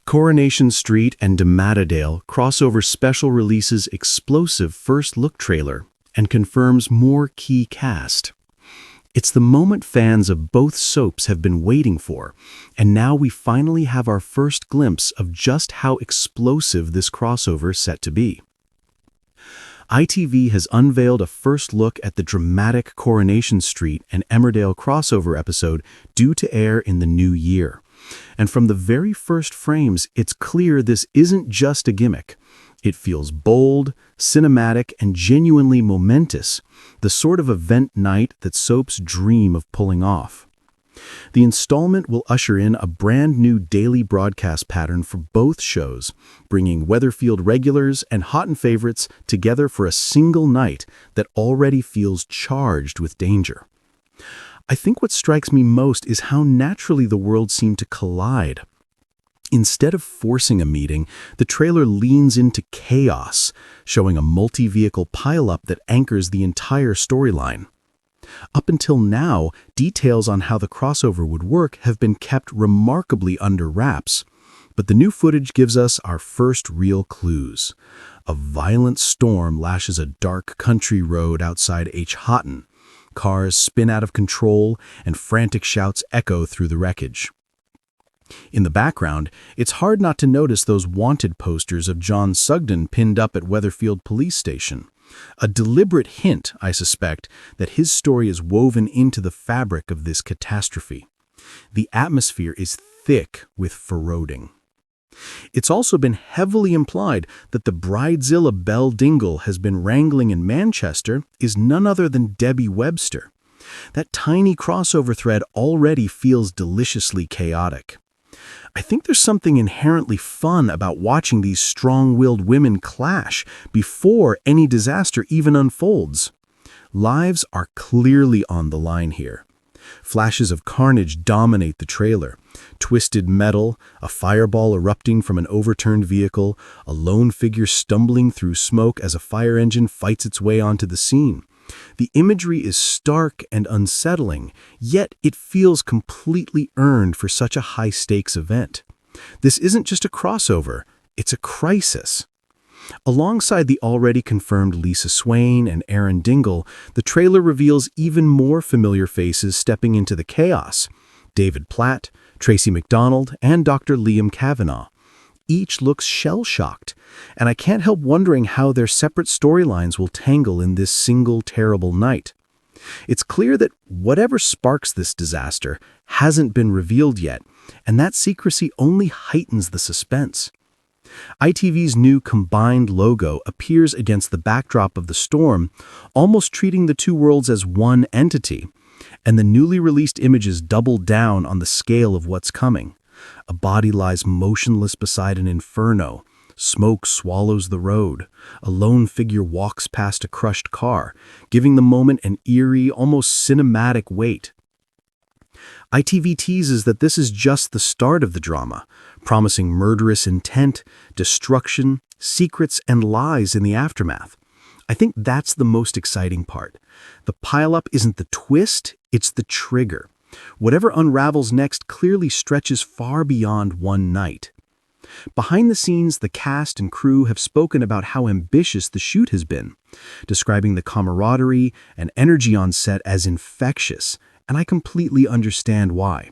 Coronation Street and Corriedale crossover special releases explosive first-look trailer and confirms more key cast. It's the moment fans of both soaps have been waiting for, and now we finally have our first glimpse of just how explosive this crossover is set to be. ITV has unveiled a first look at the dramatic Coronation Street and Emmerdale crossover episode due to air in the new year. And from the very first frames, it's clear this isn't just a gimmick. It feels bold, cinematic, and genuinely momentous, the sort of event night that soaps dream of pulling off. The installment will usher in a brand new daily broadcast pattern for both shows, bringing Weatherfield regulars and Houghton favorites together for a single night that already feels charged with danger. I think what strikes me most is how naturally the worlds seem to collide. Instead of forcing a meeting, the trailer leans into chaos, showing a multi-vehicle pileup that anchors the entire storyline. Up until now, details on how the crossover would work have been kept remarkably under wraps, but the new footage gives us our first real clues. A violent storm lashes a dark country road outside Houghton. Cars spin out of control, and frantic shouts echo through the wreckage. In the background, it's hard not to notice those wanted posters of John Sugden pinned up at Weatherfield Police Station. A deliberate hint, I suspect, that his story is woven into the fabric of this catastrophe. The atmosphere is thick with foreboding. It's also been heavily implied that the bridezilla Belle Dingle has been wrangling in Manchester is none other than Debbie Webster. That tiny crossover thread already feels deliciously chaotic. I think there's something inherently fun about watching these strong-willed women clash before any disaster even unfolds. Lives are clearly on the line here. Flashes of carnage dominate the trailer. Twisted metal, a fireball erupting from an overturned vehicle, a lone figure stumbling through smoke as a fire engine fights its way onto the scene. The imagery is stark and unsettling, yet it feels completely earned for such a high-stakes event. This isn't just a crossover, it's a crisis. Alongside the already confirmed Lisa Swain and Aaron Dingle, the trailer reveals even more familiar faces stepping into the chaos. David Platt, Tracy MacDonald, and Dr. Liam Kavanagh. Each looks shell-shocked, and I can't help wondering how their separate storylines will tangle in this single terrible night. It's clear that whatever sparks this disaster hasn't been revealed yet, and that secrecy only heightens the suspense. ITV's new combined logo appears against the backdrop of the storm, almost treating the two worlds as one entity, and the newly released images double down on the scale of what's coming. A body lies motionless beside an inferno. Smoke swallows the road. A lone figure walks past a crushed car, giving the moment an eerie, almost cinematic weight. ITV teases that this is just the start of the drama, promising murderous intent, destruction, secrets, and lies in the aftermath. I think that's the most exciting part. The pileup isn't the twist, it's the trigger. Whatever unravels next clearly stretches far beyond one night. Behind the scenes, the cast and crew have spoken about how ambitious the shoot has been, describing the camaraderie and energy on set as infectious, and I completely understand why.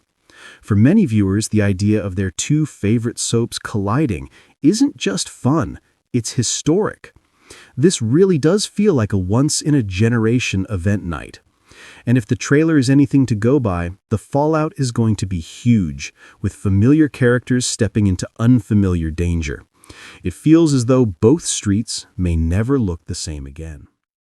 For many viewers, the idea of their two favorite soaps colliding isn't just fun, it's historic. This really does feel like a once-in-a-generation event night. And if the trailer is anything to go by, the fallout is going to be huge, with familiar characters stepping into unfamiliar danger. It feels as though both streets may never look the same again.